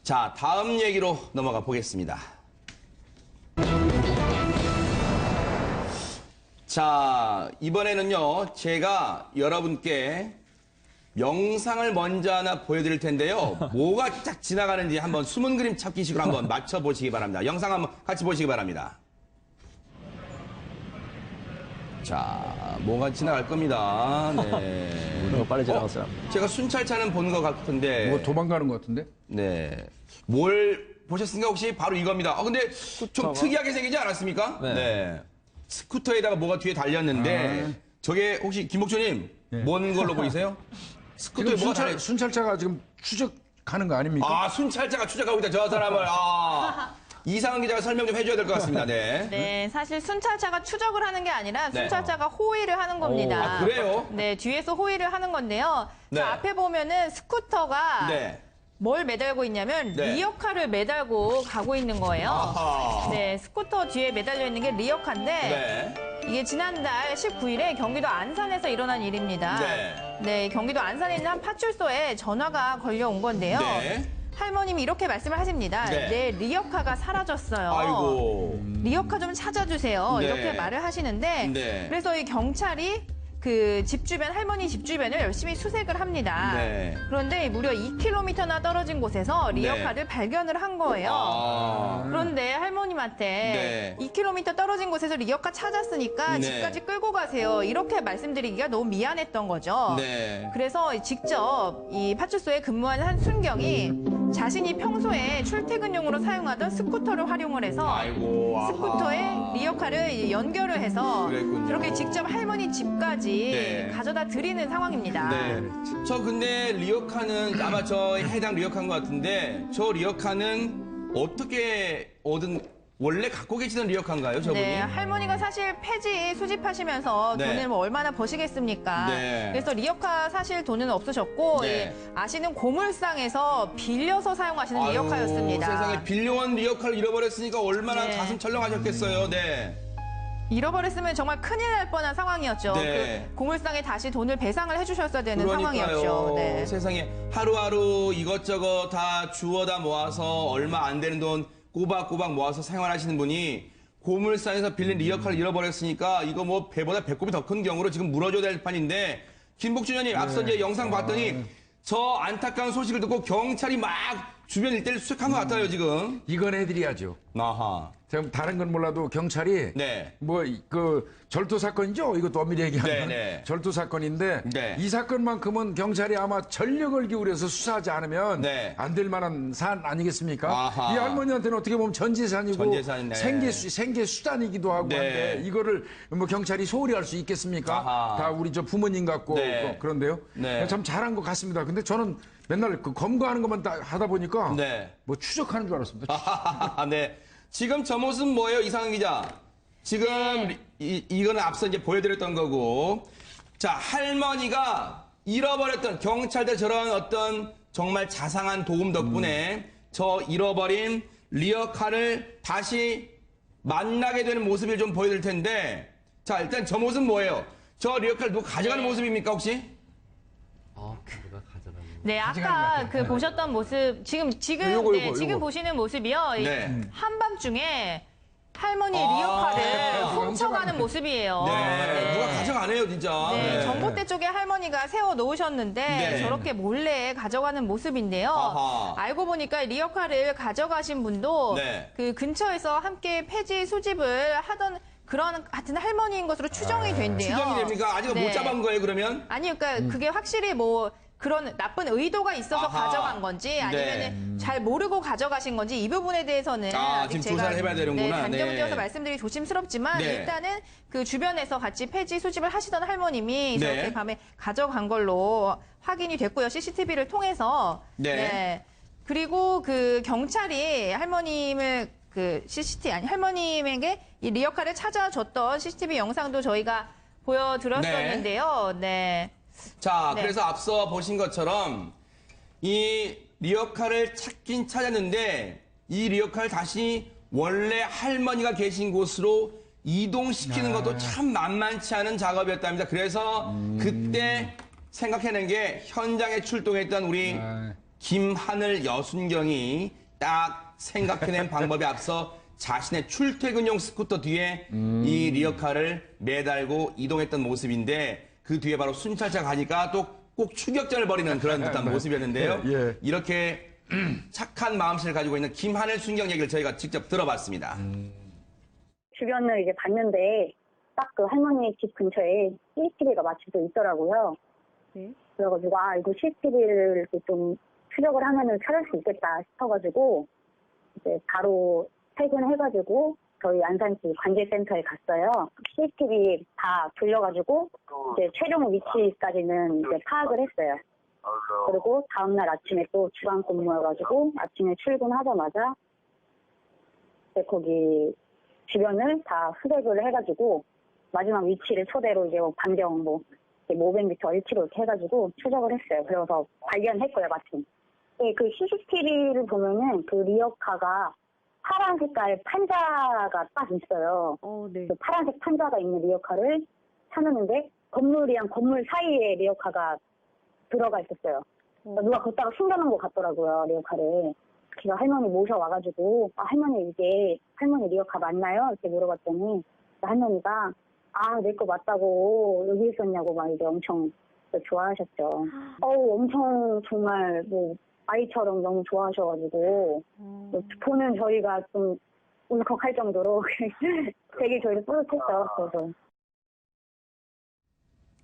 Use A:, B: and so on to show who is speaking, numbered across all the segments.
A: 자, 다음 얘기로 넘어가 보겠습니다. 자, 이번에는요, 제가 여러분께 영상을 먼저 하나 보여드릴 텐데요. 뭐가 쫙 지나가는지 한번 숨은 그림 찾기식으로 한번 맞춰보시기 바랍니다. 영상 한번 같이 보시기 바랍니다. 자, 뭐가 지나갈 겁니다. 네.
B: 빨리 지나갔어요.
A: 제가 순찰차는 본 것 같은데.
C: 뭐 도망가는 것 같은데?
A: 네. 뭘 보셨습니까? 혹시 바로 이겁니다. 근데 좀 특이하게 생기지 않았습니까?
B: 네.
A: 스쿠터에다가 뭐가 뒤에 달렸는데, 저게 혹시 김복주님, 뭔 걸로 보이세요? 스쿠터에
C: 지금
A: 뭐가 달려
C: 순찰차가 지금 추적하는 거 아닙니까?
A: 아, 순찰차가 추적하고 있다, 저 사람을. 이상은 기자가 설명 좀 해줘야 될 것 같습니다. 네.
D: 네, 사실 순찰차가 추적을 하는 게 아니라
A: 네.
D: 순찰차가 호위를 하는 겁니다.
A: 아, 그래요?
D: 네, 뒤에서 호위를 하는 건데요.
A: 네.
D: 자, 앞에 보면은 스쿠터가
A: 네.
D: 뭘 매달고 있냐면
A: 네.
D: 리어카를 매달고 가고 있는 거예요.
A: 아하.
D: 네, 스쿠터 뒤에 매달려 있는 게 리어카인데
A: 네.
D: 이게 지난달 19일에 경기도 안산에서 일어난 일입니다.
A: 네.
D: 네, 경기도 안산에 있는 한 파출소에 전화가 걸려온 건데요.
A: 네.
D: 할머님이 이렇게 말씀을 하십니다.
A: 네.
D: 내 리어카가 사라졌어요.
A: 아이고.
D: 리어카 좀 찾아주세요.
A: 네.
D: 이렇게 말을 하시는데
A: 네.
D: 그래서 이 경찰이 그 집 주변 할머니 집 주변을 열심히 수색을 합니다.
A: 네.
D: 그런데 무려 2km나 떨어진 곳에서 리어카를 발견을 한 거예요.
A: 아.
D: 그런데 할머님한테
A: 네.
D: 2km 떨어진 곳에서 리어카 찾았으니까
A: 네.
D: 집까지 끌고 가세요. 이렇게 말씀드리기가 너무 미안했던 거죠.
A: 네.
D: 그래서 직접 이 파출소에 근무하는 한 순경이 자신이 평소에 출퇴근용으로 사용하던 스쿠터를 활용을 해서
A: 아이고. 아하.
D: 스쿠터에 리어카를 연결을 해서
A: 그랬군요.
D: 이렇게 직접 할머니 집까지
A: 네.
D: 가져다 드리는 상황입니다.
A: 네. 저 근데 리어카는 아마 저 해당 리어카인 것 같은데 저 리어카는 어떻게 얻은 원래 갖고 계시던 리어카인가요, 저분이?
D: 네, 할머니가 사실 폐지 수집하시면서
A: 네.
D: 돈을 뭐 얼마나 버시겠습니까?
A: 네.
D: 그래서 리어카 사실 돈은 없으셨고
A: 네.
D: 이 아시는 고물상에서 빌려서 사용하시는
A: 아유,
D: 리어카였습니다.
A: 세상에 빌려온 리어카를 잃어버렸으니까 얼마나
D: 네.
A: 가슴 철렁하셨겠어요. 네.
D: 잃어버렸으면 정말 큰일 날 뻔한 상황이었죠.
A: 네.
D: 그 고물상에 다시 돈을 배상을 해주셨어야 되는
A: 그러니까요.
D: 상황이었죠. 네.
A: 세상에 하루하루 이것저것 다 주워다 모아서 얼마 안 되는 돈 꼬박꼬박 모아서 생활하시는 분이 고물상에서 빌린 리어카를 잃어버렸으니까 이거 뭐 배보다 배꼽이 더 큰 경우로 지금 물어줘야 될 판인데 김복준 의원님 앞서 이제 영상 봤더니 저 안타까운 소식을 듣고 경찰이 막 주변 일대를 수색한 것 같아요 지금.
C: 이건 해드려야죠.
A: 아하.
C: 제가 다른 건 몰라도 경찰이
A: 네.
C: 뭐 그 절도 사건이죠. 이것도 엄밀히 얘기하면
A: 네, 네.
C: 절도 사건인데
A: 네.
C: 이 사건만큼은 경찰이 아마 전력을 기울여서 수사하지 않으면
A: 네.
C: 안 될 만한 사안 아니겠습니까?
A: 아하.
C: 이 할머니한테는 어떻게 보면 전 재산이고
A: 전 재산이네.
C: 생계 수단이기도 하고
A: 네.
C: 한데 이거를 뭐 경찰이 소홀히 할 수 있겠습니까?
A: 아하.
C: 다 우리 저 부모님 같고
A: 네.
C: 그런데요.
A: 네.
C: 참 잘한 것 같습니다. 근데 저는 맨날 그 검거하는 것만 하다 보니까
A: 네.
C: 뭐 추적하는 줄 알았습니다.
A: 네. 지금 저 모습 뭐예요, 이상은 기자? 지금
D: 네.
A: 이거는 앞서 이제 보여드렸던 거고. 자, 할머니가 잃어버렸던 경찰들 저런 어떤 정말 자상한 도움 덕분에 저 잃어버린 리어카를 다시 만나게 되는 모습을 좀 보여드릴 텐데. 자, 일단 저 모습 뭐예요? 저 리어카를 누가 가져가는
D: 네.
A: 모습입니까, 혹시?
D: 네, 아까 그 보셨던 모습 지금
C: 요거.
D: 지금 보시는 모습이요. 이
A: 네.
D: 한밤중에 할머니
A: 아,
D: 리어카를 훔쳐가는 모습이에요.
A: 네. 누가 가져가네요, 진짜.
D: 네, 전봇대 쪽에 할머니가 세워 놓으셨는데
A: 네.
D: 저렇게 몰래 가져가는 모습인데요.
A: 아하.
D: 알고 보니까 리어카를 가져가신 분도
A: 네.
D: 그 근처에서 함께 폐지 수집을 하던 그런 같은 할머니인 것으로 추정이 된대요.
A: 추정이 됩니까? 아직
D: 네.
A: 못 잡은 거예요, 그러면?
D: 아니, 그러니까 그게 확실히 뭐 그런 나쁜 의도가 있어서
A: 아하.
D: 가져간 건지 아니면 잘 모르고 가져가신 건지 이 부분에 대해서는
A: 아,
D: 아직
A: 지금 조사를 해봐야 되는구나.
D: 네, 단정을
A: 네.
D: 지어서 말씀드리기 조심스럽지만
A: 네.
D: 일단은 그 주변에서 같이 폐지 수집을 하시던 할머님이
A: 네.
D: 저렇게 밤에 가져간 걸로 확인이 됐고요. CCTV를 통해서.
A: 네.
D: 그리고 그 경찰이 할머님을 그 할머님에게 이 리어카를 찾아줬던 CCTV 영상도 저희가 보여드렸었는데요. 네.
A: 자,
D: 네.
A: 그래서 앞서 보신 것처럼 이 리어카를 찾긴 찾았는데 이 리어카를 다시 원래 할머니가 계신 곳으로 이동시키는 것도 참 만만치 않은 작업이었답니다. 그래서 그때 생각해낸 게 현장에 출동했던 우리 김하늘 여순경이 딱 생각해낸 방법에 앞서 자신의 출퇴근용 스쿠터 뒤에 이 리어카를 매달고 이동했던 모습인데 그 뒤에 바로 순찰차 가니까 또 꼭 추격전을 벌이는 그런 듯한 모습이었는데요.
C: 예.
A: 이렇게 착한 마음씨를 가지고 있는 김하늘 순경 얘기를 저희가 직접 들어봤습니다.
B: 주변을 이제 봤는데 딱 그 할머니 집 근처에 CCTV가 마침 또 있더라고요.
D: 네.
B: 그래가지고 아 이거 CCTV를 좀 추적을 하면은 찾을 수 있겠다 싶어가지고 이제 바로 퇴근해가지고 저희 안산시 관제센터에 갔어요. CCTV 다 돌려가지고 이제 최종 위치까지는 이제 파악을 했어요. 그리고 다음날 아침에 또 주간 근무여가지고 아침에 출근하자마자 이제 거기 주변을 다 수색을 해가지고 마지막 위치를 토대로 이제 반경 500m, 1km 이렇게 해가지고 추적을 했어요. 그래서 발견했고요, 마침. 네, 그 CCTV를 보면은 그 리어카가 파란 색깔 판자가 딱 있어요.
D: 네.
B: 그 파란색 판자가 있는 리어카를 찾았는데 건물이랑 건물 사이에 리어카가 들어가 있었어요. 누가 걷다가 숨겨놓은 것 같더라고요, 리어카를. 제가 할머니 모셔와가지고 아, 할머니 이게 할머니 리어카 맞나요? 이렇게 물어봤더니 할머니가 아, 내 거 맞다고 여기 있었냐고 막 이제 엄청 좋아하셨죠. 엄청 정말 아이처럼 너무 좋아하셔가지고 보는 저희가 좀 울컥할 정도로 되게 저희를 뿌듯했죠. 그래서.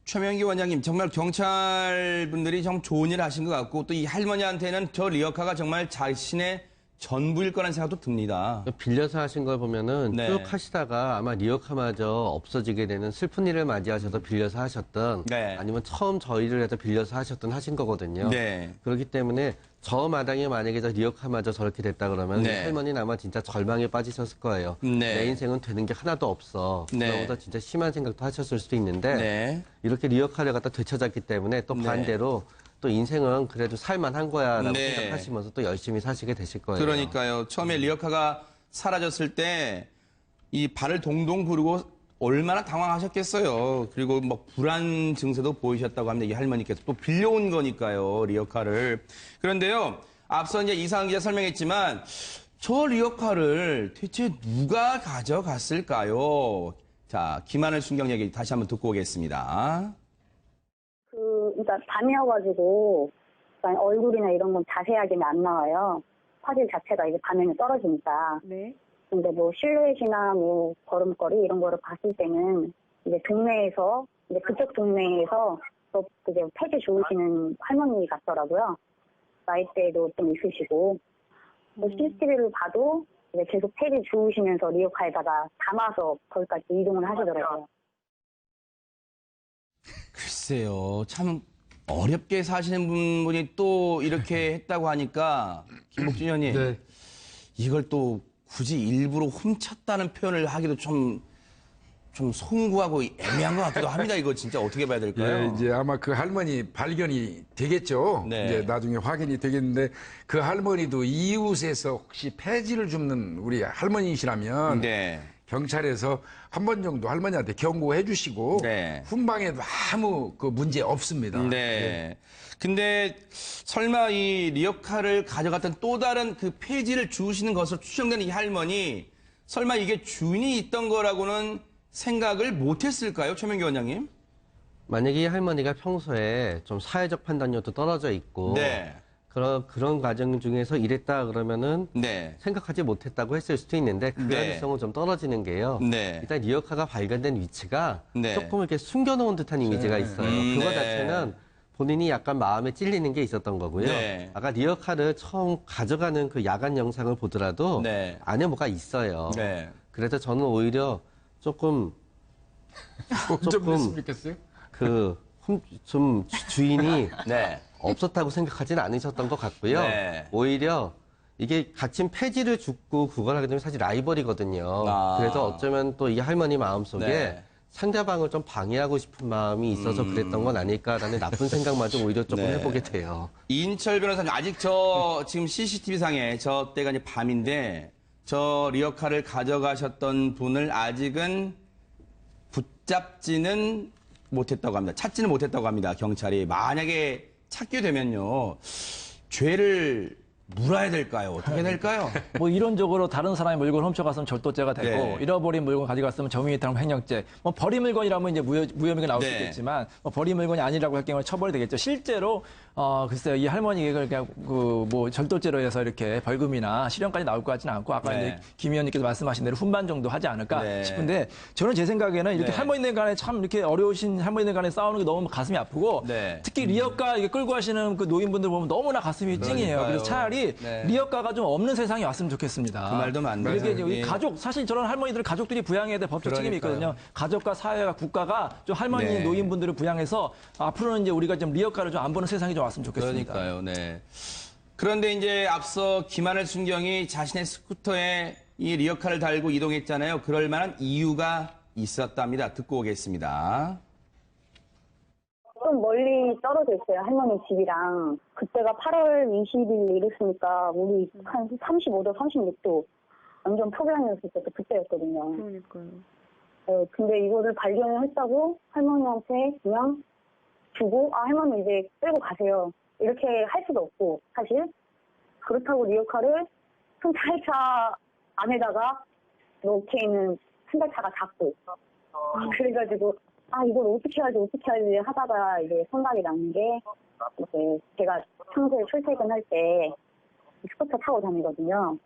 A: 최명기 원장님, 정말 경찰분들이 정 좋은 일을 하신 것 같고 또 이 할머니한테는 저 리어카가 정말 자신의 전부일 거라는 생각도 듭니다.
E: 빌려서 하신 걸 보면은
A: 네.
E: 쭉 하시다가 아마 리어카마저 없어지게 되는 슬픈 일을 맞이하셔서 빌려서 하셨던
A: 네.
E: 아니면 처음 저희를 해서 빌려서 하셨던 하신 거거든요.
A: 네.
E: 그렇기 때문에 저 마당에 만약에 저 리어카마저 저렇게 됐다 그러면
A: 네.
E: 할머니는 아마 진짜 절망에 빠지셨을 거예요.
A: 네.
E: 내 인생은 되는 게 하나도 없어.
A: 네.
E: 그러고서 진짜 심한 생각도 하셨을 수도 있는데
A: 네.
E: 이렇게 리어카를 갖다 되찾았기 때문에 또
A: 네.
E: 반대로 또 인생은 그래도 살만한 거야라고
A: 네.
E: 생각하시면서 또 열심히 사시게 되실 거예요.
A: 그러니까요. 처음에 리어카가 사라졌을 때 이 발을 동동 구르고 얼마나 당황하셨겠어요. 그리고 뭐 불안 증세도 보이셨다고 합니다. 이 할머니께서 또 빌려온 거니까요. 리어카를. 그런데요. 앞서 이제 이상은 기자 설명했지만 저 리어카를 대체 누가 가져갔을까요? 자, 김하늘 순경 얘기 다시 한번 듣고 오겠습니다.
B: 그러니까 밤이어가지고 그러니까 얼굴이나 이런 건 자세하게는 안 나와요. 화질 자체가 이제 밤에는 떨어지니까.
D: 네.
B: 근데 실루엣이나 걸음걸이 이런 거를 봤을 때는 이제 동네에서 이제 그쪽 동네에서 또 이제 폐지 좋으시는 할머니 같더라고요. 나이대도 좀 있으시고 CCTV를 봐도 이제 계속 폐지 주우시면서 리어카에다가 담아서 거기까지 이동을 하시더라고요.
A: 글쎄요. 참 어렵게 사시는 분이 또 이렇게 했다고 하니까 김복준 의원님
C: 네.
A: 이걸 또 굳이 일부러 훔쳤다는 표현을 하기도 좀 송구하고 애매한 것 같기도 합니다. 이거 진짜 어떻게 봐야 될까요?
C: 예, 이제 아마 그 할머니 발견이 되겠죠.
A: 네.
C: 이제 나중에 확인이 되겠는데 그 할머니도 이웃에서 혹시 폐지를 줍는 우리 할머니시라면
A: 네.
C: 경찰에서 한 번 정도 할머니한테 경고해 주시고
A: 네.
C: 훈방에도 아무 그 문제 없습니다.
A: 네. 근데 설마 이 리어카를 가져갔던 또 다른 그 폐지를 주우시는 것으로 추정되는 이 할머니 설마 이게 주인이 있던 거라고는 생각을 못했을까요, 최명기 원장님?
E: 만약에 이 할머니가 평소에 좀 사회적 판단력도 떨어져 있고
A: 네.
E: 그런 과정 중에서 이랬다 그러면은
A: 네.
E: 생각하지 못했다고 했을 수도 있는데 그
A: 네.
E: 가능성은 좀 떨어지는 게요.
A: 네.
E: 일단 리어카가 발견된 위치가
A: 네.
E: 조금 이렇게 숨겨놓은 듯한 이미지가 있어요. 그거
A: 네.
E: 자체는 본인이 약간 마음에 찔리는 게 있었던 거고요.
A: 네.
E: 아까 리어카를 처음 가져가는 그 야간 영상을 보더라도
A: 네.
E: 안에 뭐가 있어요.
A: 네.
E: 그래서 저는 오히려 조금
C: 좀 됐으면 좋겠어요.
E: 좀 주인이
A: 네.
E: 없었다고 생각하지는 않으셨던 것 같고요.
A: 네.
E: 오히려 이게 갇힌 폐지를 줍고 그걸 하게 되면 사실 라이벌이거든요.
A: 아.
E: 그래서 어쩌면 또 이 할머니 마음속에
A: 네.
E: 상대방을 좀 방해하고 싶은 마음이 있어서 그랬던 건 아닐까라는 나쁜 생각마저 오히려 조금
A: 네.
E: 해보게 돼요.
A: 이인철 변호사님, 아직 지금 CCTV상에 저 때가 이제 밤인데 저 리어카를 가져가셨던 분을 아직은 붙잡지는 못했다고 합니다. 찾지는 못했다고 합니다. 경찰이. 만약에 찾게 되면요. 죄를 물어야 될까요? 어떻게 될까요?
F: 뭐 이론적으로 다른 사람의 물건 훔쳐갔으면 절도죄가 되고
A: 네.
F: 잃어버린 물건 가져갔으면 점유이탈 횡령죄. 뭐 버린 물건이라면 이제 무혐의가 나올 수
A: 네.
F: 있겠지만 뭐 버린 물건이 아니라고 할 경우에 처벌이 되겠죠. 실제로 글쎄요 이 할머니가 그냥 뭐 절도죄로 해서 이렇게 벌금이나 실형까지 나올 것 같지는 않고 아까
A: 네.
F: 이제 김 의원님께서 말씀하신 대로 훈반 정도 하지 않을까
A: 네.
F: 싶은데 저는 제 생각에는 이렇게
A: 네.
F: 할머니들 간에 참 이렇게 어려우신 할머니들 간에 싸우는 게 너무 가슴이 아프고
A: 네.
F: 특히 리어카 이게 끌고 하시는 그 노인분들 보면 너무나 가슴이 찡해요.
A: 그러니까요.
F: 그래서 차라리
A: 네.
F: 리어카가 좀 없는 세상이 왔으면 좋겠습니다.
A: 그 말도 맞네요.
F: 이렇게 이제
A: 예.
F: 이 가족 사실 저런 할머니들 가족들이 부양해야 될 법적 책임이
A: 그러니까요.
F: 있거든요. 가족과 사회와 국가가 좀 할머니
A: 네.
F: 노인분들을 부양해서 앞으로는 이제 우리가 좀 리어카를 좀 안 보는 세상이 좀 왔으면 좋겠습니다.
A: 그러니까요, 네. 그런데 이제 앞서 김하늘 순경이 자신의 스쿠터에 이 리어카를 달고 이동했잖아요. 그럴 만한 이유가 있었답니다. 듣고 오겠습니다.
B: 좀 멀리 떨어져 있어요, 할머니 집이랑. 그때가 8월 20일 이랬으니까, 우리 한 35도, 36도. 완전 폭염이었을 때도 그때였거든요.
G: 그러니까요.
B: 근데 이거를 발견을 했다고 할머니한테 그냥 주고, 할머니 이제 끌고 가세요. 이렇게 할 수도 없고, 사실. 그렇다고 리어카를 승달차 안에다가 놓게 있는 승달차가 작고. 그래가지고, 이걸 어떻게 하지 하다가 이제 생각이 나는 게, 이제 제가 평소에 출퇴근할 때 스쿠터 타고 다니거든요.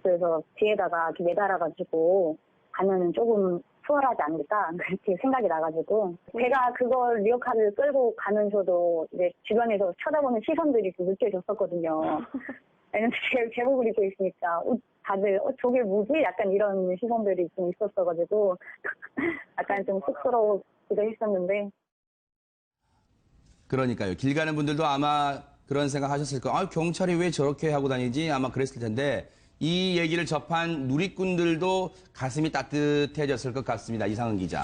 B: 그래서 뒤에다가 이렇게 매달아가지고 가면은 조금 수월하지 않을까 그렇게 생각이 나가지고 제가 그걸 리어카를 끌고 가면서도 이제 주변에서 쳐다보는 시선들이 좀 느껴졌었거든요. 왜냐면 제복을 입고 있으니까 다들 저게 뭐지? 약간 이런 시선들이 좀 있었어가지고 약간 좀 쑥스러우기도 했었는데.
A: 그러니까요. 길 가는 분들도 아마 그런 생각 하셨을 거예요. 경찰이 왜 저렇게 하고 다니지? 아마 그랬을 텐데 이 얘기를 접한 누리꾼들도 가슴이 따뜻해졌을 것 같습니다. 이상은 기자.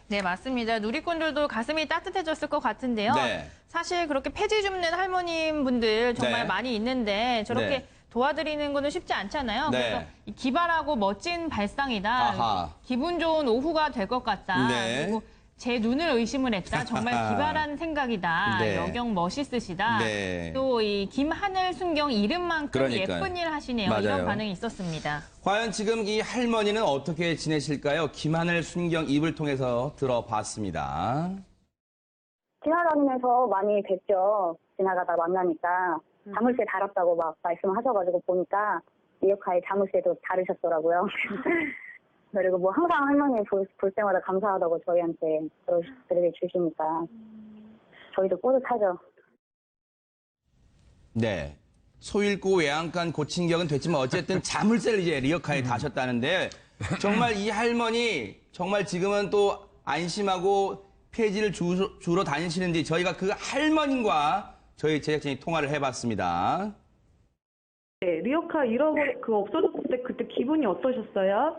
D: 네, 맞습니다. 누리꾼들도 가슴이 따뜻해졌을 것 같은데요.
A: 네.
D: 사실 그렇게 폐지 줍는 할머님 분들 정말
A: 네.
D: 많이 있는데 저렇게
A: 네.
D: 도와드리는 거는 쉽지 않잖아요.
A: 네.
D: 그래서 이 기발하고 멋진 발상이다.
A: 아하.
D: 기분 좋은 오후가 될 것 같다.
A: 네.
D: 그리고 제 눈을 의심을 했다. 정말 기발한 생각이다.
A: 네.
D: 여경 멋있으시다.
A: 네.
D: 또 이 김하늘 순경 이름만큼
A: 그러니까요.
D: 예쁜 일 하시네요.
A: 맞아요.
D: 이런 반응이 있었습니다.
A: 과연 지금 이 할머니는 어떻게 지내실까요? 김하늘 순경 입을 통해서 들어봤습니다.
B: 지나다니면서 많이 뵀죠. 지나가다 만나니까. 자물쇠 달았다고 막 말씀하셔가지고 보니까 리어카에 자물쇠도 다르셨더라고요. 그리고 뭐 항상 할머니 볼 때마다 감사하다고 저희한테 그렇게 주시니까 저희도 뿌듯하죠.
A: 네. 소잃고 외양간 고친 격은 됐지만 어쨌든 자물쇠를 이제 리어카에 다셨다는데 정말 이 할머니 정말 지금은 또 안심하고 폐지를 주러 다니시는데 저희가 그 할머니와 저희 제작진이 통화를 해봤습니다.
G: 네, 리어카 없어졌을 때 그때 기분이 어떠셨어요?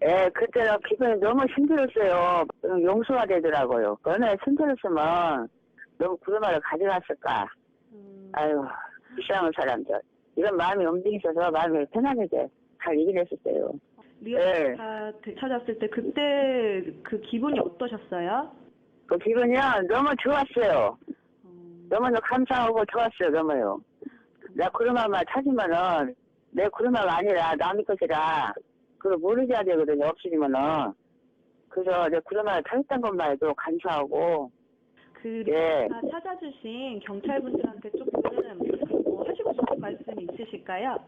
H: 예, 그때는 기분이 너무 힘들었어요. 용서가 되더라고요. 얼마나 힘들었으면 너무 구름마를 가져갔을까. 아유, 불쌍한 사람들. 이런 마음이 움직이셔서 마음이 편안하게 잘 이겨냈었어요.
G: 리어카 되찾았을 때 그때 그 기분이 어떠셨어요?
H: 그 기분이요, 너무 좋았어요. 너무너무 감사하고 좋았어요, 너무요. 내 구름마만 찾으면은 내 구름마가 아니라 남의 것이라 그걸 모르게 되거든요, 없어지면은. 그래서 내 구름마를 찾았던 것만 해도 감사하고.
G: 그
H: 예.
G: 리어카 찾아주신 경찰분들한테 조금 하시고 싶은 말씀이 있으실까요?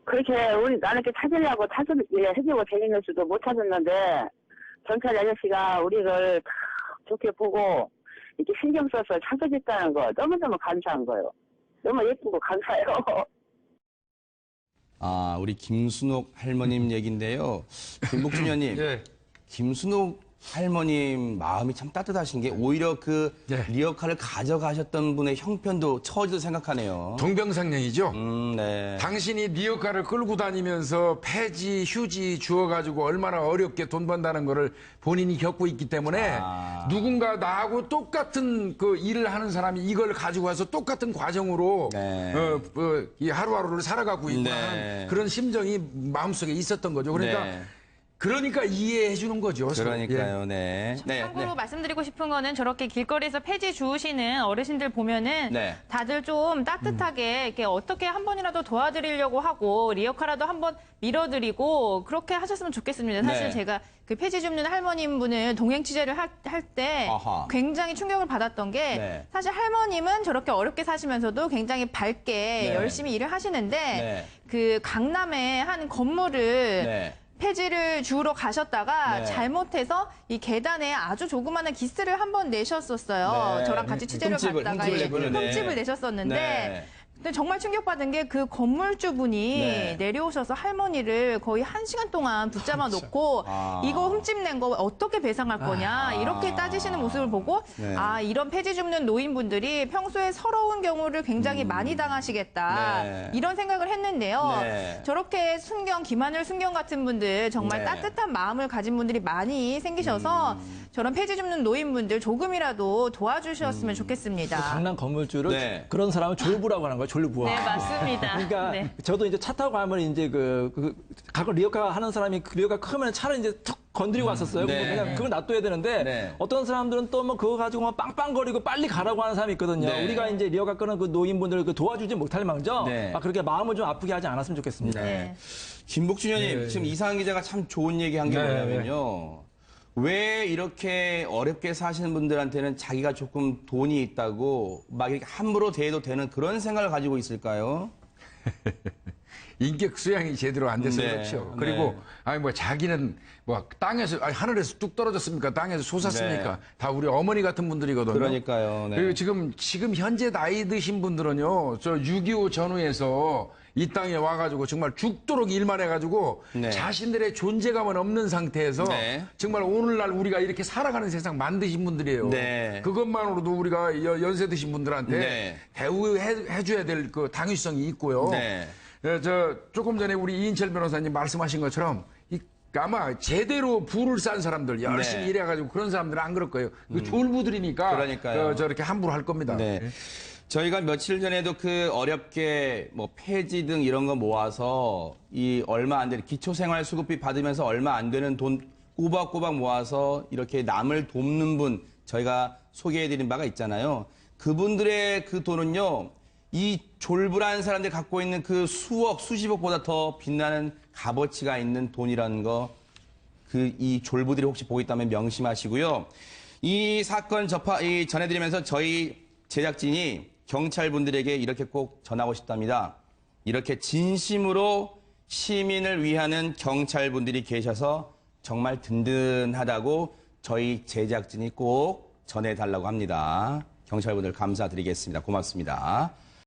H: 그렇게 나는 이렇게 찾으려고 해주고 재밌는수도 못 찾았는데 경찰 아저씨가 우리를 다 좋게 보고 이렇게 신경 써서 찾아줬다는 거 너무너무 감사한 거예요. 너무 예쁘고 감사해요.
A: 우리 김순옥 할머님 얘기인데요. 김복준 의원님,
C: 예.
A: 김순옥 할머님 마음이 참 따뜻하신 게 오히려 그
C: 네.
A: 리어카를 가져가셨던 분의 형편도 처지도 생각하네요.
C: 동병상련이죠.
A: 네.
C: 당신이 리어카를 끌고 다니면서 폐지, 휴지 주어가지고 얼마나 어렵게 돈 번다는 거를 본인이 겪고 있기 때문에 누군가 나하고 똑같은 그 일을 하는 사람이 이걸 가지고 와서 똑같은 과정으로
A: 네.
C: 이 하루하루를 살아가고 있구나
A: 네.
C: 하는 그런 심정이 마음속에 있었던 거죠. 그러니까
A: 네.
C: 그러니까 이해해 주는 거죠. 서로.
A: 그러니까요, 네. 네.
D: 참고로 말씀드리고 싶은 거는 저렇게 길거리에서 폐지 주우시는 어르신들 보면은
A: 네.
D: 다들 좀 따뜻하게 이렇게 어떻게 한 번이라도 도와드리려고 하고 리어카라도 한번 밀어드리고 그렇게 하셨으면 좋겠습니다. 사실
A: 네.
D: 제가 그 폐지 줍는 할머님 분을 동행 취재를 할 때
A: 아하.
D: 굉장히 충격을 받았던 게
A: 네.
D: 사실 할머님은 저렇게 어렵게 사시면서도 굉장히 밝게
A: 네.
D: 열심히 일을 하시는데
A: 네.
D: 그 강남의 한 건물을
A: 네.
D: 폐지를 주우러 가셨다가
A: 네.
D: 잘못해서 이 계단에 아주 조그마한 기스를 한 번 내셨었어요.
A: 네.
D: 저랑 같이 취재를
A: 흠집을,
D: 갔다가
A: 흠집을
D: 예,
A: 내군요. 네.
D: 흠집을 내셨었는데
A: 네.
D: 근데 정말 충격받은 게 그 건물주분이
A: 네.
D: 내려오셔서 할머니를 거의 1시간 동안 붙잡아 놓고
A: 아.
D: 이거 흠집 낸 거 어떻게 배상할 거냐 이렇게 따지시는 모습을 보고
A: 네.
D: 아 이런 폐지 줍는 노인분들이 평소에 서러운 경우를 굉장히 많이 당하시겠다
A: 네.
D: 이런 생각을 했는데요.
A: 네.
D: 저렇게 김하늘 순경 같은 분들 정말
A: 네.
D: 따뜻한 마음을 가진 분들이 많이 생기셔서 저런 폐지 줍는 노인분들 조금이라도 도와주셨으면 좋겠습니다.
F: 강남 건물주를
A: 네.
F: 그런 사람은 졸부라고 하는 거예요. 졸부.
D: 네, 맞습니다.
F: 그러니까
D: 네.
F: 저도 이제 차 타고 가면 이제 가끔 리어카 하는 사람이 그 리어카 크면 차를 이제 툭 건드리고 왔었어요.
A: 네.
F: 그냥 그걸 놔둬야 되는데
A: 네.
F: 어떤 사람들은 또 뭐 그거 가지고 막 빵빵거리고 빨리 가라고 하는 사람이 있거든요.
A: 네.
F: 우리가 이제 리어카 끄는 그 노인분들 도와주지 못할 망정
A: 네.
F: 그렇게 마음을 좀 아프게 하지 않았으면 좋겠습니다.
A: 네. 김복준 의원님, 지금 이상한 기자가 참 좋은 얘기 한 게
C: 네.
A: 뭐냐면요. 왜 이렇게 어렵게 사시는 분들한테는 자기가 조금 돈이 있다고 막 이렇게 함부로 대해도 되는 그런 생각을 가지고 있을까요?
C: 인격 수양이 제대로 안 돼서
A: 네.
C: 그렇죠. 그리고
A: 네.
C: 아니 뭐 자기는 뭐 땅에서 하늘에서 뚝 떨어졌습니까? 땅에서 솟았습니까?
A: 네.
C: 다 우리 어머니 같은 분들이거든요.
A: 그러니까요. 네.
C: 그리고 지금 현재 나이 드신 분들은요. 저 6.25 전후에서 이 땅에 와가지고 정말 죽도록 일만 해가지고
A: 네.
C: 자신들의 존재감은 없는 상태에서
A: 네.
C: 정말 오늘날 우리가 이렇게 살아가는 세상 만드신 분들이에요.
A: 네.
C: 그것만으로도 우리가 연세 드신 분들한테
A: 네.
C: 대우해줘야 될 그 당위성이 있고요.
A: 네.
C: 조금 전에 우리 이인철 변호사님 말씀하신 것처럼 아마 제대로 부를 싼 사람들 열심히
A: 네.
C: 일해가지고 그런 사람들은 안 그럴 거예요. 그 졸부들이니까
A: 그러니까요.
C: 저렇게 함부로 할 겁니다.
A: 네. 저희가 며칠 전에도 그 어렵게 뭐 폐지 등 이런 거 모아서 이 얼마 안 되는 기초생활수급비 받으면서 얼마 안 되는 돈 꼬박꼬박 모아서 이렇게 남을 돕는 분 저희가 소개해드린 바가 있잖아요. 그분들의 그 돈은요. 이 졸부라는 사람들이 갖고 있는 그 수억, 수십억보다 더 빛나는 값어치가 있는 돈이라는 거, 이 졸부들이 혹시 보고 있다면 명심하시고요. 이 사건 전해드리면서 저희 제작진이 경찰분들에게 이렇게 꼭 전하고 싶답니다. 이렇게 진심으로 시민을 위하는 경찰분들이 계셔서 정말 든든하다고 저희 제작진이 꼭 전해달라고 합니다. 경찰분들 감사드리겠습니다. 고맙습니다.